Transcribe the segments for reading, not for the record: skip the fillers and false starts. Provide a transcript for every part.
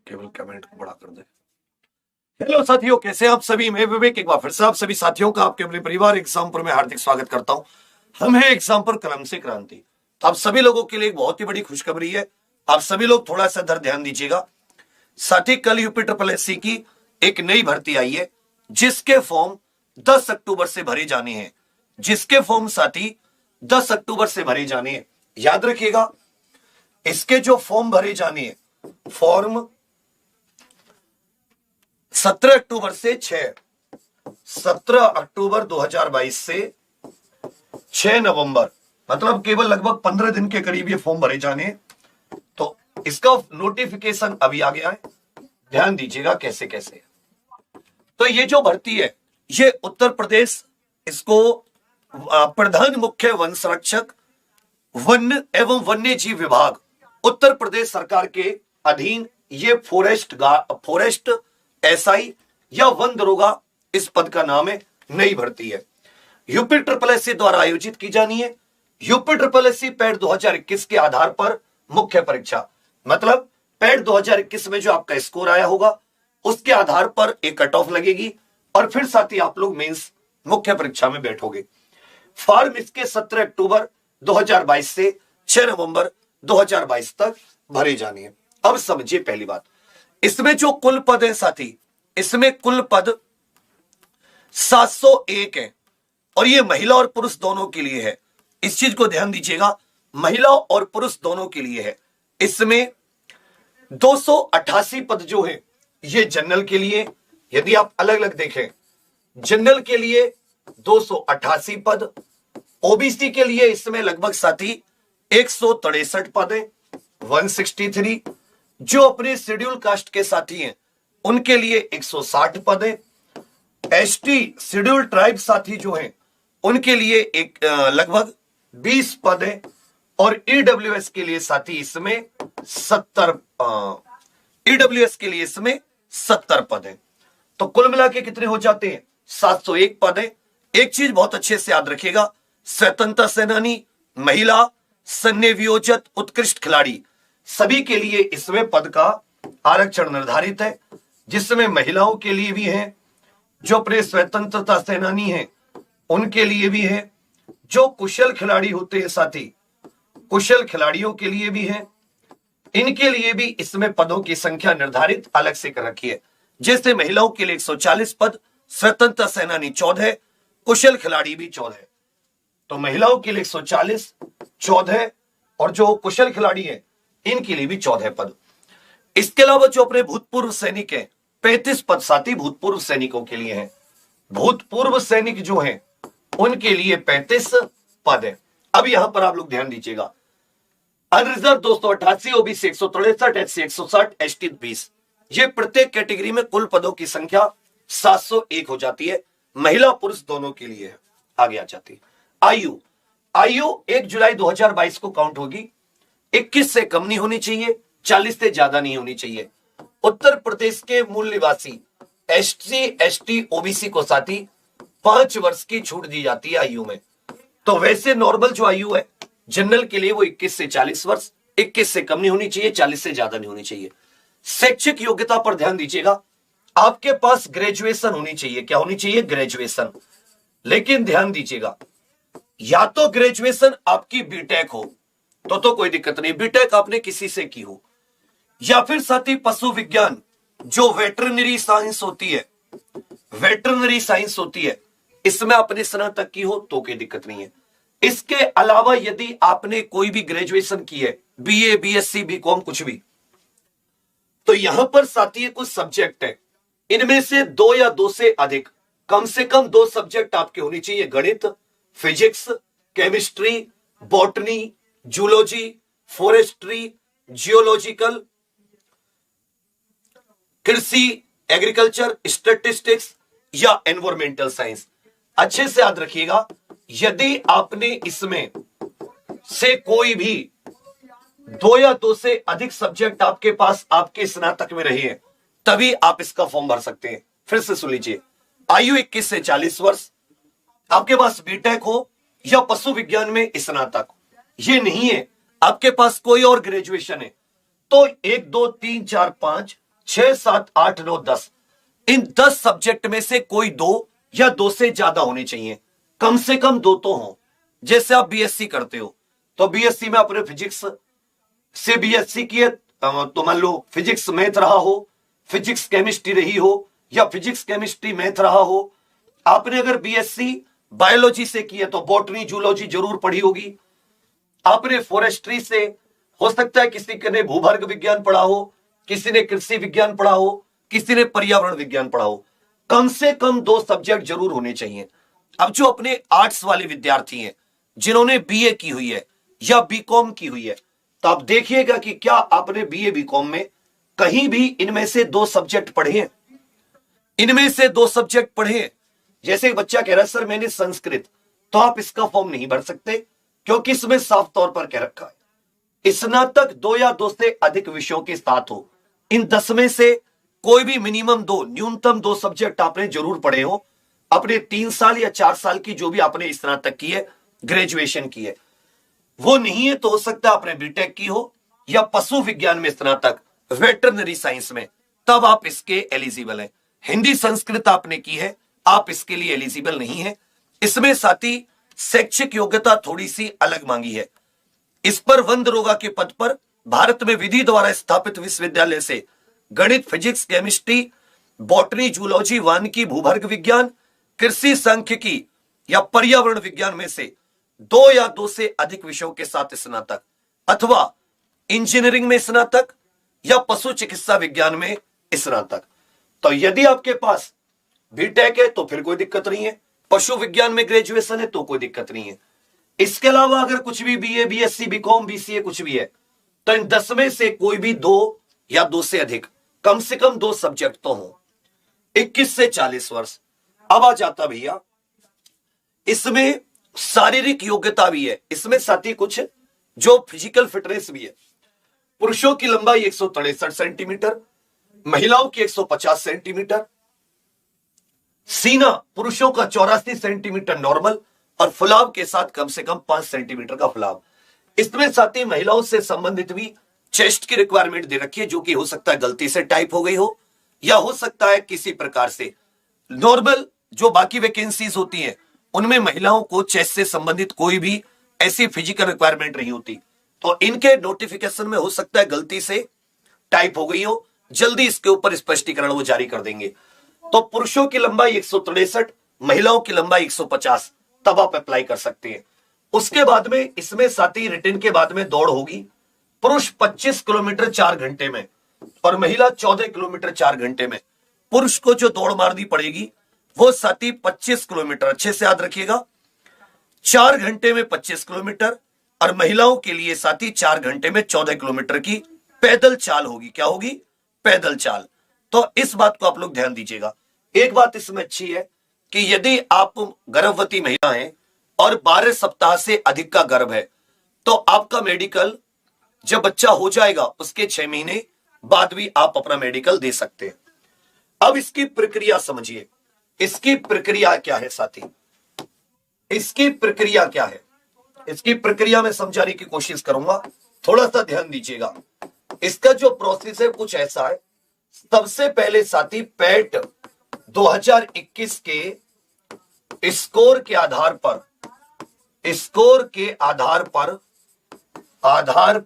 केवल कमेंट को बड़ा कर दे। हेलो साथियों, कैसे आप सभी? मैं विवेक एक बार फिर से आप सभी साथियों का आपके अपने परिवार एग्जामपुर में हार्दिक स्वागत करता हूं। हम है एग्जामपुर कलम से क्रांति। तो आप सभी लोगों के लिए एक बहुत ही बड़ी खुशखबरी है। आप सभी लोग थोड़ा सा इधर ध्यान दीजिएगा। साथी, कल यूपी की एक नई भर्ती आई है जिसके फॉर्म 10 अक्टूबर से भरे जाने हैं। जिसके फॉर्म साथी 10 अक्टूबर से भरे जाने हैं। याद रखिएगा, इसके जो फॉर्म भरे जाने हैं, फॉर्म 17 अक्टूबर से 17 अक्टूबर 2022 से 6 नवंबर, मतलब केवल लगभग 15 दिन के करीब ये फॉर्म भरे जाने हैं। तो इसका नोटिफिकेशन अभी आ गया है, ध्यान दीजिएगा कैसे कैसे। तो ये जो भर्ती है ये उत्तर प्रदेश, इसको प्रधान मुख्य वन संरक्षक वन एवं वन्य जीव विभाग उत्तर प्रदेश सरकार के अधीन ये फॉरेस्ट एसआई या वन दरोगा इस पद का नाम है। नई भर्ती है, यूपी द्वारा आयोजित की जानी है। यूपी पैड 2021 के आधार पर मुख्य परीक्षा, मतलब पैड 2021 में जो आपका स्कोर आया होगा उसके आधार पर एक कट ऑफ लगेगी और फिर साथ ही आप लोग मेंस मुख्य परीक्षा में बैठोगे। फॉर्म इसके 17 अक्टूबर 2022 से 6 नवंबर 2022 तक भरे जाने हैं। अब समझिए पहली बात, इसमें जो कुल पद है साथी, इसमें कुल पद 701 है और ये महिला और पुरुष दोनों के लिए है। इस चीज को ध्यान दीजिएगा, महिला और पुरुष दोनों के लिए है। इसमें 288 पद जो है ये जनरल के लिए, यदि आप अलग अलग देखें, जनरल के लिए 288 पद, ओबीसी के लिए इसमें लगभग साथी 163 पद है, 163। जो अपने शेड्यूल कास्ट के साथी हैं उनके लिए 160 पद है। एसटी शेड्यूल ट्राइब साथी जो हैं उनके लिए एक लगभग 20 पद है और ईडब्ल्यूएस के लिए साथी इसमें 70 पद है। तो कुल मिला के कितने हो जाते हैं? 701 पद है। एक चीज बहुत अच्छे से याद रखिएगा, स्वतंत्रता सेनानी, महिला, सैन्य वियोजित, उत्कृष्ट खिलाड़ी, सभी के लिए इसमें पद का आरक्षण निर्धारित है, जिसमें महिलाओं के लिए भी है, जो अपने स्वतंत्रता सेनानी हैं उनके लिए भी है, जो कुशल खिलाड़ी होते हैं साथी, कुशल खिलाड़ियों के लिए भी है, इनके लिए भी इसमें पदों की संख्या निर्धारित अलग से कर रखी है। जैसे महिलाओं के लिए 140 पद, स्वतंत्रता सेनानी 14, कुशल खिलाड़ी भी 14। तो महिलाओं के लिए 140, 14 और जो कुशल खिलाड़ी है इनके लिए भी 14 पद। इसके अलावा जो अपने भूतपूर्व सैनिक हैं 35 पद साथी भूतपूर्व सैनिकों के लिए हैं। भूतपूर्व सैनिक जो हैं उनके लिए 35 पद है। अब यहां पर आप लोग ध्यान दीजिएगा, अनरिजर्व 288, ओबीसी 163, एससी 160, एसटी 20। ये प्रत्येक कैटेगरी में कुल पदों की संख्या 701 हो जाती है। महिला पुरुष दोनों के लिए है। आगे आ जाती है आयु 1 जुलाई 2022 को काउंट होगी। 21 से कम नहीं होनी चाहिए, 40 से ज्यादा नहीं होनी चाहिए। उत्तर प्रदेश के मूल निवासी एससी, एसटी, ओबीसी को साथी 5 वर्ष की छूट दी जाती है आयु में। तो वैसे नॉर्मल जो आयु है जनरल के लिए वो 21 से 40 वर्ष, 21 से कम नहीं होनी चाहिए, 40 से ज्यादा नहीं होनी चाहिए। शैक्षिक योग्यता पर ध्यान दीजिएगा, आपके पास ग्रेजुएशन होनी चाहिए। क्या होनी चाहिए? ग्रेजुएशन। लेकिन ध्यान दीजिएगा, या तो ग्रेजुएशन आपकी बीटेक हो तो कोई दिक्कत नहीं, बीटेक आपने किसी से की हो, या फिर साथी पशु विज्ञान जो वेटरनरी साइंस होती है, वेटरनरी साइंस होती है, इसमें आपने स्नातक की हो तो कोई दिक्कत नहीं है। इसके अलावा यदि आपने कोई भी ग्रेजुएशन की है, बीए, बीएससी, बीकॉम, कुछ भी, तो यहां पर साथी कुछ सब्जेक्ट है, इनमें से 2 या 2 से अधिक, कम से कम 2 सब्जेक्ट आपके होनी चाहिए। गणित, physics, chemistry, botany, zoology, forestry, geological, कृषि, एग्रीकल्चर, स्टैटिस्टिक्स या एनवायरमेंटल साइंस। अच्छे से याद रखिएगा, यदि आपने इसमें से कोई भी 2 या 2 से अधिक सब्जेक्ट आपके पास आपके स्नातक में रहे हैं तभी आप इसका फॉर्म भर सकते हैं। फिर से सुन लीजिए, आयु 21 से 40 वर्ष, आपके पास बीटेक हो या पशु विज्ञान में स्नातक, ये नहीं है आपके पास कोई और ग्रेजुएशन है, तो 1 2 3 4 5 6, 7, 8, 9, 10, इन 10 सब्जेक्ट में से कोई 2 या 2 से ज्यादा होने चाहिए, कम से कम 2 तो हो। जैसे आप बीएससी करते हो तो बीएससी में आपने फिजिक्स से बीएससी किए तो मान लो फिजिक्स मैथ रहा हो, फिजिक्स केमिस्ट्री रही हो, या फिजिक्स केमिस्ट्री मैथ रहा हो। आपने अगर बीएससी बायोलॉजी से की है तो बॉटनी जूलॉजी जरूर पढ़ी होगी। आपने फॉरेस्ट्री से, हो सकता है किसी ने भूभार्ग विज्ञान पढ़ा हो, किसी ने कृषि विज्ञान पढ़ा हो, किसी ने पर्यावरण विज्ञान पढ़ा हो। कम से कम 2 सब्जेक्ट जरूर होने चाहिए। अब जो अपने आर्ट्स वाले विद्यार्थी हैं जिन्होंने बीए की हुई है या बीकॉम की हुई है, तो आप देखिएगा कि क्या आपने बीए बीकॉम में कहीं भी इनमें से 2 सब्जेक्ट पढ़े हैं? इनमें से 2 सब्जेक्ट पढ़े हैं। जैसे एक बच्चा कह रहा है सर मैंने संस्कृत, तो आप इसका फॉर्म नहीं भर सकते क्योंकि इसमें साफ तौर पर कह रखा है स्नातक 2 या 2 से अधिक विषयों के साथ हो। इन 10 में से कोई भी मिनिमम 2, न्यूनतम 2 सब्जेक्ट आपने जरूर पढ़े हो अपने 3 साल या 4 साल की जो भी आपने स्नातक की है, ग्रेजुएशन की है। वो नहीं है तो हो सकता है आपने बीटेक की हो या पशु विज्ञान में स्नातक, वेटरनरी साइंस में, तब आप इसके एलिजिबल हैं। हिंदी संस्कृत आपने की है, आप इसके लिए एलिजिबल नहीं है। इसमें साथ ही शैक्षिक योग्यता थोड़ी सी अलग मांगी है। इस पर वन दरोगा के पद पर भारत में विधि द्वारा स्थापित विश्वविद्यालय से गणित, फिजिक्स, केमिस्ट्री, बॉटनी, जूलॉजी, वानिकी, भूभार्ग विज्ञान, कृषि, सांख्यिकी या पर्यावरण विज्ञान में से 2 या 2 से अधिक विषयों के साथ स्नातक, अथवा इंजीनियरिंग में स्नातक या पशु चिकित्सा विज्ञान में स्नातक। तो यदि आपके पास बीटेक है तो फिर कोई दिक्कत नहीं है, पशु विज्ञान में ग्रेजुएशन है तो कोई दिक्कत नहीं है। इसके अलावा अगर कुछ भी बीए, बीएससी, बीकॉम, बीसीए कुछ भी है, तो इन 10 में से कोई भी 2 या 2 से अधिक, कम से कम 2 सब्जेक्ट तो हो। 21 से 40 वर्ष। अब आ जाता भैया इसमें शारीरिक योग्यता भी है, इसमें साथ ही कुछ जो फिजिकल फिटनेस भी है। पुरुषों की लंबाई 163 सेंटीमीटर, महिलाओं की 150 सेंटीमीटर। सीना पुरुषों का 84 सेंटीमीटर नॉर्मल और फुलाव के साथ कम से कम 5 सेंटीमीटर का फुलाव। इसमें साथ ही महिलाओं से संबंधित भी चेस्ट की रिक्वायरमेंट दे रखी है, जो कि हो सकता है गलती से टाइप हो गई हो या हो सकता है किसी प्रकार से। नॉर्मल जो बाकी वैकेंसीज होती हैं उनमें महिलाओं को चेस्ट से संबंधित कोई भी ऐसी फिजिकल रिक्वायरमेंट नहीं होती, तो इनके नोटिफिकेशन में हो सकता है गलती से टाइप हो गई हो। जल्दी इसके ऊपर स्पष्टीकरण वो जारी कर देंगे। तो पुरुषों की लंबाई 163, महिलाओं की लंबाई 150, तब आप अप्लाई कर सकते हैं। उसके बाद में इसमें साथ ही रिटर्न के बाद में दौड़ होगी। पुरुष 25 किलोमीटर 4 घंटे में और महिला 14 किलोमीटर 4 घंटे में। पुरुष को जो दौड़ मारनी पड़ेगी वो साथ ही 25 किलोमीटर, अच्छे से याद रखिएगा, 4 घंटे में 25 किलोमीटर, और महिलाओं के लिए साथ ही 4 घंटे में 14 किलोमीटर की पैदल चाल होगी। क्या होगी? पैदल चाल। तो इस बात को आप लोग ध्यान दीजिएगा। एक बात इसमें अच्छी है कि यदि आप गर्भवती महिला हैं और 12 सप्ताह से अधिक का गर्भ है तो आपका मेडिकल जब बच्चा हो जाएगा उसके 6 महीने बाद भी आप अपना मेडिकल दे सकते हैं। अब इसकी प्रक्रिया समझिए। इसकी प्रक्रिया क्या है साथी? इसकी प्रक्रिया क्या है? इसकी प्रक्रिया में समझाने की कोशिश करूंगा, थोड़ा सा ध्यान दीजिएगा। इसका जो प्रोसेस है कुछ ऐसा है। सबसे पहले साथी पेट 2021 के स्कोर के आधार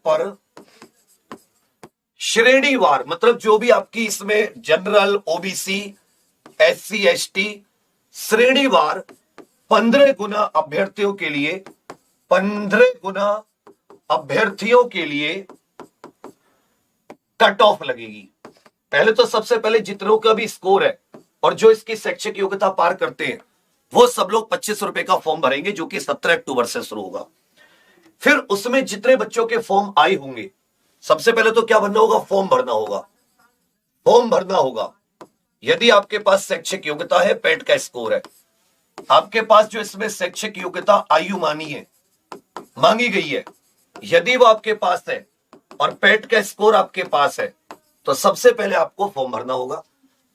पर श्रेणीवार, मतलब जो भी आपकी इसमें जनरल, ओबीसी, एससी, एसटी, श्रेणीवार 15 गुना अभ्यर्थियों के लिए कट ऑफ लगेगी। पहले तो सबसे पहले जितनों का भी स्कोर है और जो इसकी शैक्षिक योग्यता पार करते हैं वो सब लोग 25 रुपए का फॉर्म भरेंगे, जो कि 17 अक्टूबर से शुरू होगा। फिर उसमें जितने बच्चों के फॉर्म आए होंगे, सबसे पहले तो क्या भरना होगा? फॉर्म भरना होगा। यदि आपके पास शैक्षिक योग्यता है, पेट का स्कोर है, आपके पास जो इसमें शैक्षिक योग्यता आयु मांगी गई है, यदि वो आपके पास है और पेट का स्कोर आपके पास है, तो सबसे पहले आपको फॉर्म भरना होगा।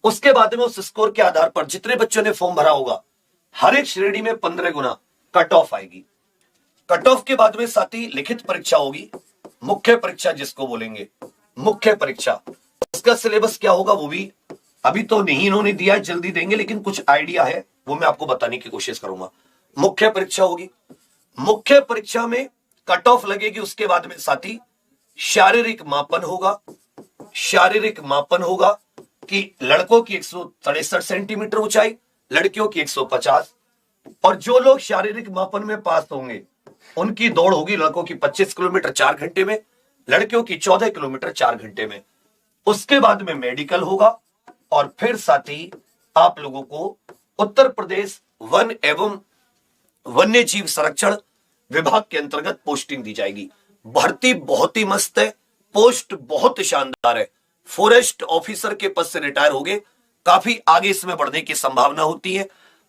उसके बाद में उस स्कोर के आधार पर जितने बच्चों ने फॉर्म भरा होगा, हर एक श्रेणी में 15 गुना कट ऑफ आएगी। कट ऑफ के बाद में साथ ही लिखित परीक्षा होगी, मुख्य परीक्षा जिसको बोलेंगे, मुख्य परीक्षा। इसका सिलेबस क्या होगा वो भी अभी तो नहीं इन्होंने दिया है, जल्दी देंगे, लेकिन कुछ आइडिया है वो मैं आपको बताने की कोशिश करूंगा। मुख्य परीक्षा होगी, मुख्य परीक्षा में कट ऑफ लगेगी, उसके बाद में साथी शारीरिक मापन होगा। शारीरिक मापन होगा कि लड़कों की 163 सेंटीमीटर ऊंचाई, लड़कियों की 150, और जो लोग शारीरिक मापन में पास होंगे उनकी दौड़ होगी लड़कों की 25 किलोमीटर 4 घंटे में, लड़कियों की 14 किलोमीटर 4 घंटे में। उसके बाद में मेडिकल होगा और फिर साथ ही आप लोगों को उत्तर प्रदेश वन एवं वन्य जीव संरक्षण विभाग के अंतर्गत पोस्टिंग दी जाएगी। भर्ती बहुत ही मस्त है, पोस्ट बहुत शानदार है। फॉरेस्ट ऑफिसर के पद से रिटायर हो गए, काफी आगे इसमें बढ़ने की संभावना होती है।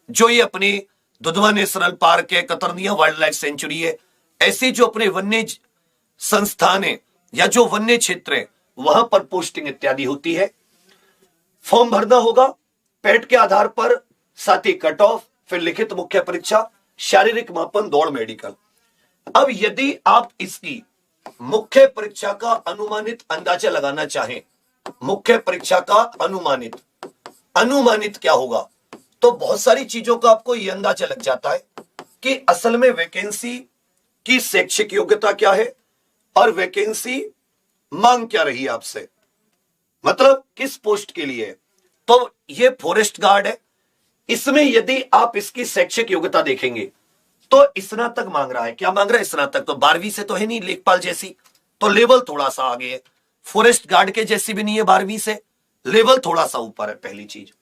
जो ये अपने दुधवा नेशनल पार्क है, कतरनिया वाइल्ड लाइफ सेंचुरी है, ऐसी जो अपने वन्य संस्थान है या जो वन्य क्षेत्र है वहां पर पोस्टिंग इत्यादि होती है। फॉर्म भरना होगा पेट के आधार पर, साथ ही कट ऑफ, फिर लिखित मुख्य परीक्षा, शारीरिक मापन, दौड़, मेडिकल। अब यदि आप इसकी मुख्य परीक्षा का अनुमानित अंदाजा लगाना चाहें, मुख्य परीक्षा का अनुमानित क्या होगा, तो बहुत सारी चीजों का आपको यह अंदाजा लग जाता है कि असल में वैकेंसी की शैक्षिक योग्यता क्या है और वैकेंसी मांग क्या रही है आपसे, मतलब किस पोस्ट के लिए। तो ये फॉरेस्ट गार्ड है, इसमें यदि आप इसकी शैक्षिक योग्यता देखेंगे तो स्नातक मांग रहा है। क्या मांग रहा है? स्नातक। तो 12वीं से तो है नहीं लेखपाल जैसी, तो लेवल थोड़ा सा आगे है। फॉरेस्ट गार्ड के जैसी भी नहीं है 12वीं से, लेवल थोड़ा सा ऊपर है। पहली चीज,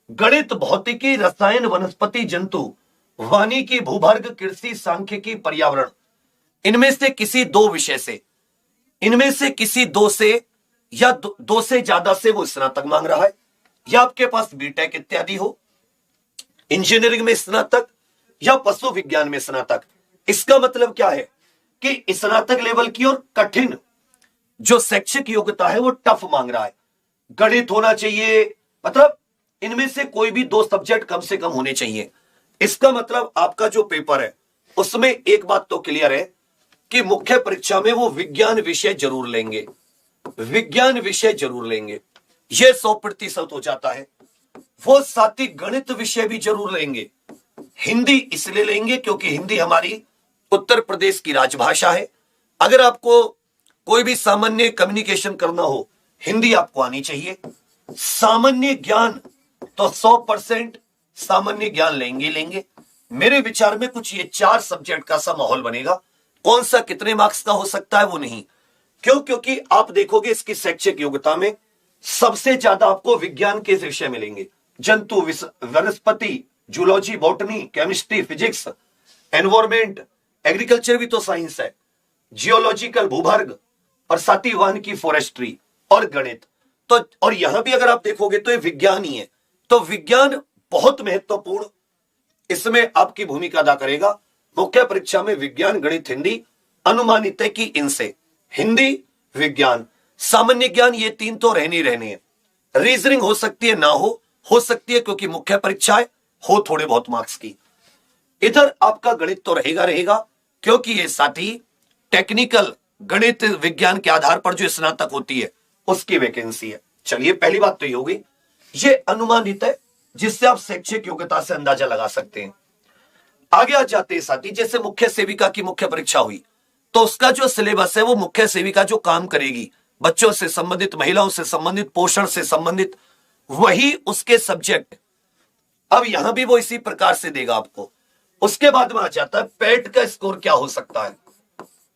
गणित, भौतिकी, रसायन, वनस्पति, जंतु, वानिकी, भूभार्ग, कृषि, सांख्यिकी, पर्यावरण, इनमें से किसी दो विषय से, इनमें से किसी दो से या दो से ज्यादा से वो स्नातक मांग रहा है, या आपके पास बीटेक इत्यादि हो, इंजीनियरिंग में स्नातक या पशु विज्ञान में स्नातक। इसका मतलब क्या है कि स्नातक लेवल की और कठिन जो शैक्षिक योग्यता है वो टफ मांग रहा है। गणित होना चाहिए, मतलब इनमें से कोई भी दो सब्जेक्ट कम से कम होने चाहिए। इसका मतलब आपका जो पेपर है उसमें एक बात तो क्लियर है कि मुख्य परीक्षा में वो विज्ञान विषय जरूर लेंगे, विज्ञान विषय जरूर लेंगे, यह 100% हो जाता है। वो साथ ही गणित विषय भी जरूर लेंगे। हिंदी इसलिए लेंगे क्योंकि हिंदी हमारी उत्तर प्रदेश की राजभाषा है। अगर आपको कोई भी सामान्य कम्युनिकेशन करना हो, हिंदी आपको आनी चाहिए। सामान्य ज्ञान तो 100% सामान्य ज्ञान लेंगे। मेरे विचार में कुछ ये 4 सब्जेक्ट का सा माहौल बनेगा। कौन सा कितने मार्क्स का हो सकता है वो नहीं, क्योंकि आप देखोगे इसकी शैक्षिक योग्यता में सबसे ज्यादा आपको विज्ञान के विषय मिलेंगे। जंतु, वनस्पति, zoology, botany, chemistry, physics, environment, agriculture भी तो साइंस है, जियोलॉजिकल, भूभार्ग, और साथ ही वानिकी, फॉरेस्ट्री और गणित। तो और यहां भी अगर आप देखोगे तो ये विज्ञान ही है। तो विज्ञान बहुत महत्वपूर्ण इसमें आपकी भूमिका अदा करेगा। मुख्य परीक्षा में विज्ञान, गणित, हिंदी अनुमानित है कि इनसे हिंदी, विज्ञान, सामान्य ज्ञान, ये 3 तो रहने हैं। रीजनिंग हो सकती है, ना हो सकती है क्योंकि मुख्य परीक्षा है, हो थोड़े बहुत मार्क्स की। इधर आपका गणित तो रहेगा क्योंकि ये साथी टेक्निकल गणित विज्ञान के आधार पर जो स्नातक होती है उसकी वैकेंसी है। चलिए, पहली बात तो ये हो गई, ये अनुमानित है जिससे आप शैक्षिक योग्यता से अंदाजा लगा सकते हैं। आगे आ जाते हैं साथी, जैसे मुख्य सेविका की मुख्य परीक्षा हुई तो उसका जो सिलेबस है वो मुख्य सेविका जो काम करेगी, बच्चों से संबंधित, महिलाओं से संबंधित, पोषण से संबंधित, वही उसके सब्जेक्ट। अब यहां भी वो इसी प्रकार से देगा आपको। उसके बाद में आ जाता है पेट का स्कोर क्या हो सकता है।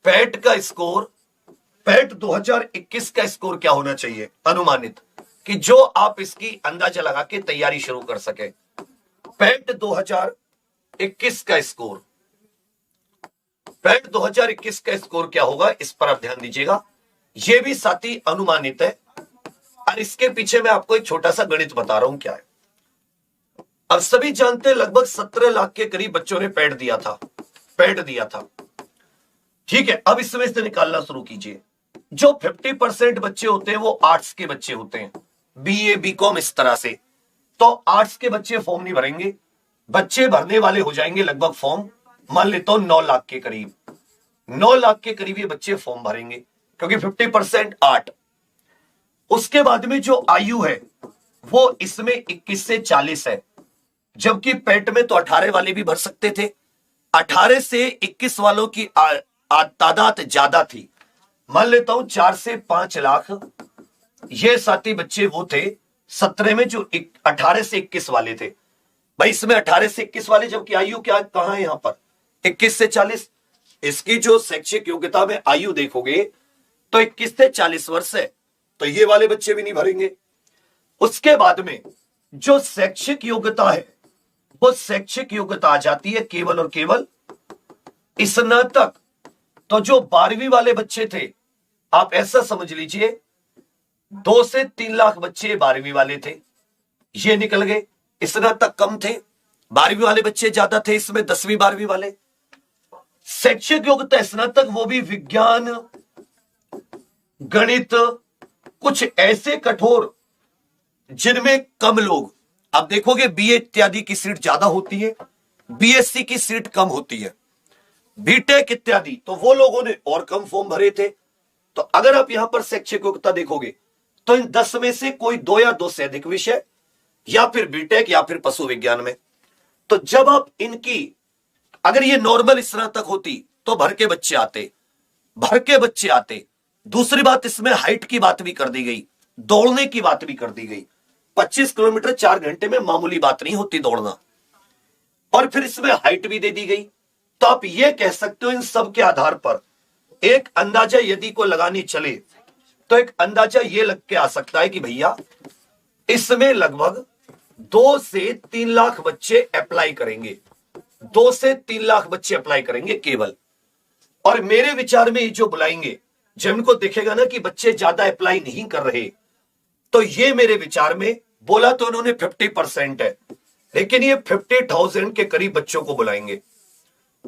पेट का स्कोर, पेट 2021 का स्कोर क्या होना चाहिए अनुमानित, कि जो आप इसकी अंदाजा लगा के तैयारी शुरू कर सके। पेट 2021 का स्कोर, पेट 2021 का स्कोर क्या होगा, इस पर आप ध्यान दीजिएगा। यह भी साथी अनुमानित है और इसके पीछे मैं आपको एक छोटा सा गणित बता रहा हूं क्या है। अब सभी जानते हैं लगभग 17 लाख के करीब बच्चों ने पेट दिया था। ठीक है, अब इसमें से निकालना शुरू कीजिए। जो 50% बच्चे होते हैं वो आर्ट्स के बच्चे होते हैं, बीए, बीकॉम, इस तरह से। तो आर्ट्स के बच्चे फॉर्म नहीं भरेंगे, बच्चे भरने वाले हो जाएंगे लगभग फॉर्म, मान लेता हूं 9 लाख के करीब, 9 लाख के करीब ये बच्चे फॉर्म भरेंगे क्योंकि 50% आर्ट। उसके बाद में जो आयु है वो इसमें 21 से 40 है, जबकि पेट में तो 18 वाले भी भर सकते थे। 18 से 21 वालों की तादाद ज्यादा थी। मान लेता हूं 4 से 5 लाख ये साथी बच्चे वो थे 17 में जो 18 से 21 वाले थे। भाई इसमें 18 से 21 वाले, जबकि आयु क्या कहां है यहां पर 21 से 40। इसकी जो शैक्षिक योग्यता में आयु देखोगे तो 21 से 40 वर्ष है, तो ये वाले बच्चे भी नहीं भरेंगे। उसके बाद में जो शैक्षिक योग्यता है वो शैक्षिक योग्यता आ जाती है केवल और केवल स्नातक। तो जो 12वीं वाले बच्चे थे, आप ऐसा समझ लीजिए 2 से 3 लाख बच्चे 12वीं वाले थे, ये निकल गए। स्नातक कम थे, 12वीं वाले बच्चे ज्यादा थे, इसमें 10वीं 12वीं वाले। शैक्षिक योग्यता स्नातक वो भी विज्ञान, गणित, कुछ ऐसे कठोर जिनमें कम लोग। अब देखोगे बीए इत्यादि की सीट ज्यादा होती है, बीएससी की सीट कम होती है, बीटेक इत्यादि तो वो लोगों ने और कम फॉर्म भरे थे। तो अगर आप यहां पर शैक्षिक योग्यता देखोगे तो इन 10 में से कोई 2 या 2 से अधिक विषय, या फिर बीटेक या फिर पशु विज्ञान में। तो जब आप इनकी, अगर ये नॉर्मल स्नातक होती तो भर के बच्चे आते, भर के बच्चे आते। दूसरी बात, इसमें हाइट की बात भी कर दी गई, दौड़ने की बात भी कर दी गई। 25 किलोमीटर 4 घंटे में मामूली बात नहीं होती दौड़ना। और फिर इसमें हाइट भी दे दी गई। तो आप ये कह सकते हो इन सब के आधार पर एक अंदाजा यदि को लगानी चले तो एक अंदाजा ये लग के आ सकता है कि भैया इसमें लगभग 2 से 3 लाख बच्चे अप्लाई करेंगे, 2 से 3 लाख बच्चे अप्लाई करेंगे केवल। और मेरे विचार में ये जो बुलाएंगे, जब इनको देखेगा ना कि बच्चे ज्यादा अप्लाई नहीं कर रहे, तो ये मेरे विचार में बोला तो उन्होंने 50% है, लेकिन ये 50,000 के करीब बच्चों को बुलाएंगे।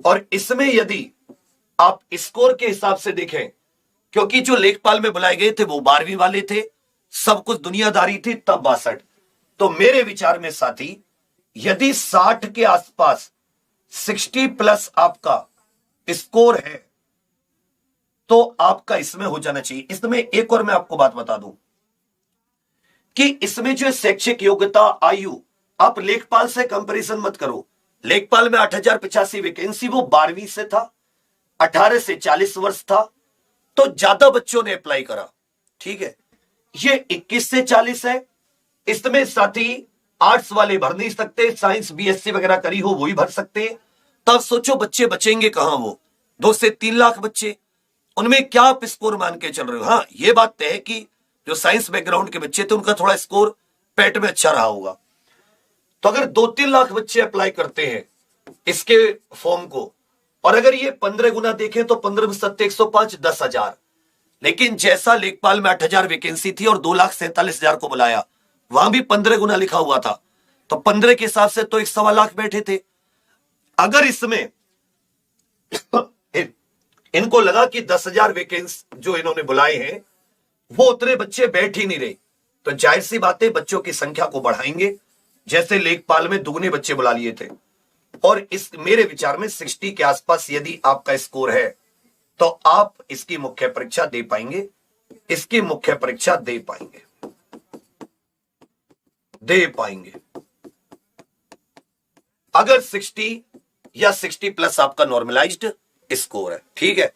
और इसमें यदि आप स्कोर के हिसाब से देखें, क्योंकि जो लेखपाल में बुलाए गए थे वो 12वीं वाले थे, सब कुछ दुनियादारी थी, तब 62। तो मेरे विचार में साथी यदि 60 के आसपास 60 प्लस आपका स्कोर है तो आपका इसमें हो जाना चाहिए। इसमें एक और मैं आपको बात बता दूं कि इसमें जो शैक्षिक योग्यता आयु, आप लेखपाल से कंपैरिजन मत करो। लेखपाल में 8085 वैकेंसी वो 12वीं से था, 18 से 40 वर्ष था, तो ज्यादा बच्चों ने अप्लाई करा। ठीक है, ये 21 से 40 है। इसमें साथी आर्ट्स वाले भर नहीं सकते, साइंस बीएससी वगैरह करी हो वही भर सकते। तब सोचो बच्चे बचेंगे कहां, वो 2 से 3 लाख बच्चे, उनमें क्या आप स्कोर मान के चल रहे हो। हाँ, ये बात तय है कि जो साइंस बैकग्राउंड के बच्चे थे उनका थोड़ा स्कोर पेट में अच्छा रहा होगा। तो अगर 2-3 लाख बच्चे अप्लाई करते हैं इसके फॉर्म को, और अगर ये 15 गुना देखें तो 15 में 7 105 10,000। लेकिन जैसा लेखपाल में 8,000 वैकेंसी थी और 2,47,000 को बुलाया, वहां भी 15 गुना लिखा हुआ था, तो 15 के हिसाब से तो 1.25 लाख बैठे थे। अगर इसमें इनको लगा कि 10,000 वैकेंसी जो इन्होंने बुलाए हैं वो उतने बच्चे बैठ ही नहीं रहे, तो जाहिर सी बात है बच्चों की संख्या को बढ़ाएंगे। जैसे लेखपाल में दुगने बच्चे बुला लिए थे, और इस मेरे विचार में 60 के आसपास यदि आपका स्कोर है तो आप इसकी मुख्य परीक्षा दे पाएंगे, इसकी मुख्य परीक्षा दे पाएंगे। अगर 60 या 60 प्लस आपका नॉर्मलाइज्ड स्कोर है। ठीक है,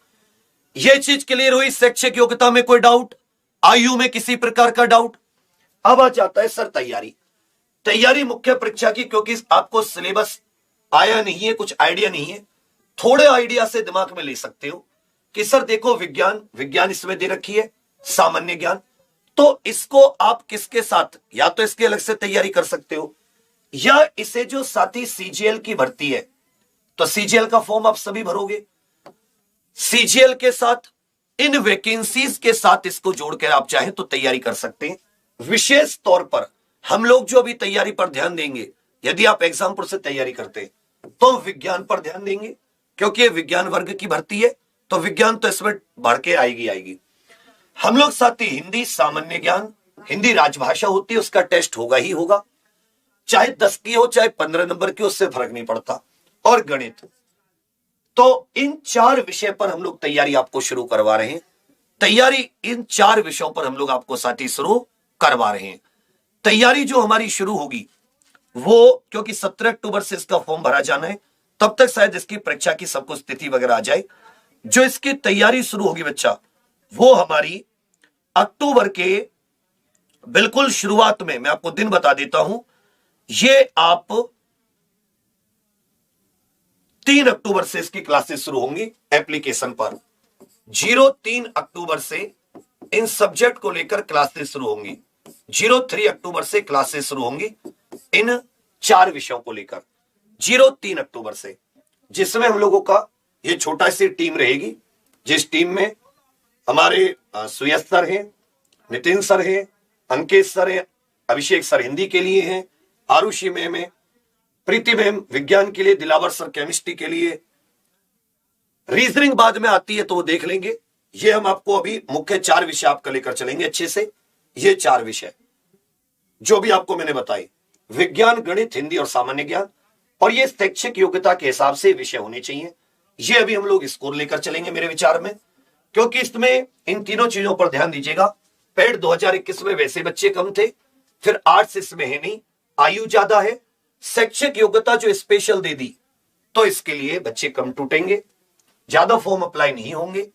यह चीज क्लियर हुई। शैक्षिक योग्यता में कोई डाउट, आयु में किसी प्रकार का डाउट। अब आ जाता है सर तैयारी मुख्य परीक्षा की, क्योंकि आपको सिलेबस आया नहीं है, कुछ आइडिया नहीं है, थोड़े आइडिया से दिमाग में ले सकते हो कि सर देखो विज्ञान इसमें दे रखी है, सामान्य ज्ञान, तो इसको आप किसके साथ, या तो इसके अलग से तैयारी कर सकते हो, या इसे जो साथी सीजीएल की भर्ती है, तो सीजीएल का फॉर्म आप सभी भरोगे, सीजीएल के साथ इन वैकेंसीज के साथ इसको जोड़कर आप चाहें तो तैयारी कर सकते हैं। विशेष तौर पर हम लोग जो अभी तैयारी पर ध्यान देंगे, यदि आप एग्जामपुर से तैयारी करते हैं तो विज्ञान पर ध्यान देंगे, क्योंकि ये विज्ञान वर्ग की भर्ती है, तो विज्ञान तो इसमें बढ़ के आएगी। हम लोग साथी हिंदी सामान्य ज्ञान, हिंदी राजभाषा होती है, उसका टेस्ट होगा ही होगा, चाहे 10 की हो चाहे 15 नंबर की, उससे फर्क नहीं पड़ता, और गणित। तो इन 4 विषय पर हम लोग तैयारी आपको शुरू करवा रहे हैं। तैयारी इन 4 विषयों पर हम लोग आपको साथी शुरू करवा रहे हैं। तैयारी जो हमारी शुरू होगी वो, क्योंकि 17 अक्टूबर से इसका फॉर्म भरा जाना है, तब तक शायद इसकी परीक्षा की सब कुछ स्थिति वगैरह आ जाए। जो इसकी तैयारी शुरू होगी बच्चा, वो हमारी अक्टूबर के बिल्कुल शुरुआत में, मैं आपको दिन बता देता हूं, ये आप 3 अक्टूबर से इसकी क्लासेस शुरू होंगी एप्लीकेशन पर। 03 अक्टूबर से इन सब्जेक्ट को लेकर क्लासेस शुरू होंगी। 03 अक्टूबर से क्लासेस शुरू होंगी इन 4 विषयों को लेकर। 03 अक्टूबर से, जिसमें हम लोगों का ये छोटा सी टीम रहेगी, जिस टीम में हमारे सुयश सर हैं, नितिन सर हैं, अंकित सर हैं, अभिषेक सर हिंदी के लिए हैं, आरुषि मैम है, प्रीति मैम विज्ञान के लिए, दिलावर सर केमिस्ट्री के लिए, रीजनिंग बाद में आती है तो वो देख लेंगे। ये हम आपको अभी मुख्य 4 विषय आपका लेकर चलेंगे अच्छे से। ये 4 विषय जो भी आपको मैंने बताए, विज्ञान, गणित, हिंदी और सामान्य ज्ञान, और ये शैक्षिक योग्यता के हिसाब से विषय होने चाहिए। ये अभी हम लोग स्कोर लेकर चलेंगे मेरे विचार में, क्योंकि इसमें इन तीनों चीजों पर ध्यान दीजिएगा। पेड 2021 में वैसे बच्चे कम थे, फिर आर्ट्स इसमें है नहीं, आयु ज्यादा है, शैक्षिक योग्यता जो स्पेशल दे दी तो इसके लिए बच्चे कम टूटेंगे, ज्यादा फॉर्म अप्लाई नहीं होंगे,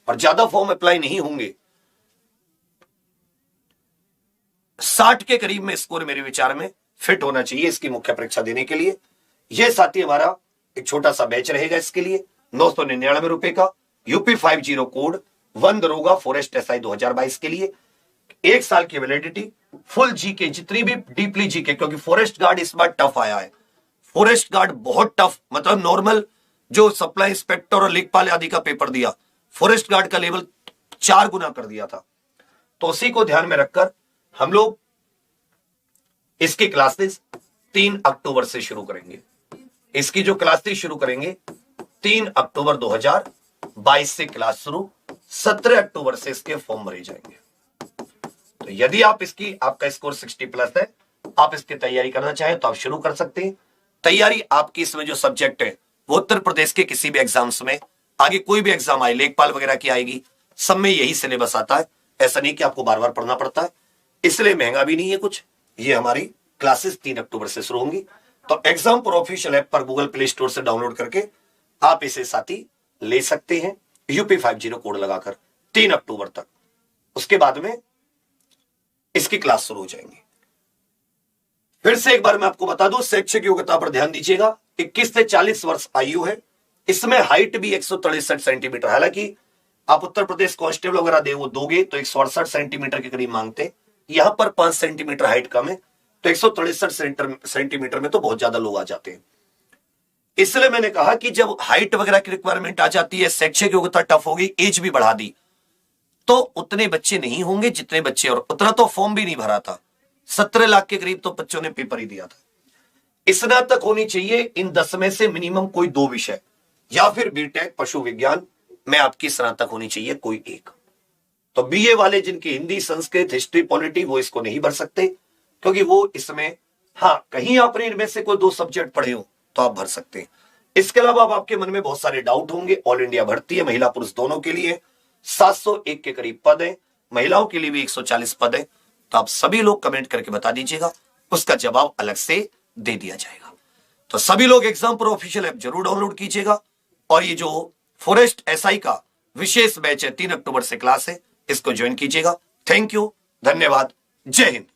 और ज्यादा फॉर्म अप्लाई नहीं होंगे 60 के करीब में स्कोर मेरे विचार में फिट होना चाहिए इसकी मुख्य परीक्षा देने के लिए। यह साथी हमारा एक छोटा सा बैच रहेगा इसके लिए, 999 रुपए का, यूपी 50 कोड, 1 दरोगा फॉरेस्ट एसआई 2022 के लिए, 1 साल की वैलिडिटी, फुल जीके, जितनी भी डीपली जीके, क्योंकि फॉरेस्ट गार्ड इस बार टफ आया है। फॉरेस्ट गार्ड बहुत टफ, मतलब नॉर्मल जो सप्लाई इंस्पेक्टर और लेखपाल आदि का पेपर दिया, फॉरेस्ट गार्ड का लेवल 4 गुना कर दिया था। तो उसी को ध्यान में रखकर हम लोग इसकी क्लासेस 3 अक्टूबर से शुरू करेंगे। इसकी जो क्लासेस शुरू करेंगे 3 अक्टूबर 2022 से क्लास शुरू, 17 अक्टूबर से इसके फॉर्म भरे जाएंगे। तो यदि आप इसकी, आपका स्कोर 60+ है, आप इसकी तैयारी करना चाहें तो आप शुरू कर सकते हैं। तैयारी आपकी इसमें जो सब्जेक्ट है वो उत्तर प्रदेश के किसी भी एग्जाम्स में, आगे कोई भी एग्जाम आए, लेखपाल वगैरह की आएगी, सब में यही सिलेबस आता है। ऐसा नहीं कि आपको बार बार पढ़ना पड़ता है, इसलिए महंगा भी नहीं है कुछ। ये हमारी क्लासेस 3 अक्टूबर से शुरू होंगी। तो एग्जाम पर ऑफिशियल ऐप पर गूगल प्ले स्टोर से डाउनलोड करके आप इसे साथी ले सकते हैं, यूपी 50 कोड लगाकर 3 अक्टूबर तक। उसके बाद में इसकी क्लास शुरू हो जाएंगी। फिर से एक बार मैं आपको बता दूं, शैक्षिक योग्यता पर ध्यान दीजिएगा। 21 से 40 वर्ष आयु है, इसमें हाइट भी 163 सेंटीमीटर। हालांकि आप उत्तर प्रदेश कांस्टेबल वगैरह दे वो दोगे तो 168 सेंटीमीटर के करीब मांगते, यहां पर 5 सेंटीमीटर हाइट कम है, तो 163 सेंटीमीटर में तो बहुत ज्यादा लोग आ जाते हैं। इसलिए मैंने कहा कि जब हाइट वगैरह की रिक्वायरमेंट आ जाती है, शैक्षिक योग्यता टफ होगी, एज भी बढ़ा दी, तो उतने बच्चे नहीं होंगे जितने बच्चे, और उतना तो फॉर्म भी नहीं भरा था। 17 लाख के करीब तो बच्चों ने पेपर ही दिया था। स्नातक होनी चाहिए इन 10 में से मिनिमम कोई 2 विषय, या फिर बीटेक पशु विज्ञान में आपकी स्नातक होनी चाहिए कोई एक। तो बीए वाले जिनकी हिंदी, संस्कृत, हिस्ट्री, पॉलिटी, वो इसको नहीं भर सकते, क्योंकि वो इसमें, हाँ कहीं आपने इनमें से कोई 2 सब्जेक्ट पढ़े हो तो आप भर सकते हैं। इसके अलावा अब आपके मन में बहुत सारे डाउट होंगे। ऑल इंडिया भर्ती है, महिला पुरुष दोनों के लिए, 701 के करीब पद है, महिलाओं के लिए भी 140 पद है। तो आप सभी लोग कमेंट करके बता दीजिएगा, उसका जवाब अलग से दे दिया जाएगा। तो सभी लोग एग्जाम पर ऑफिशियल ऐप जरूर डाउनलोड कीजिएगा, और ये जो फॉरेस्ट एसआई का विशेष बैच है 3 अक्टूबर से क्लास है, इसको ज्वाइन कीजिएगा। थैंक यू, धन्यवाद, जय हिंद।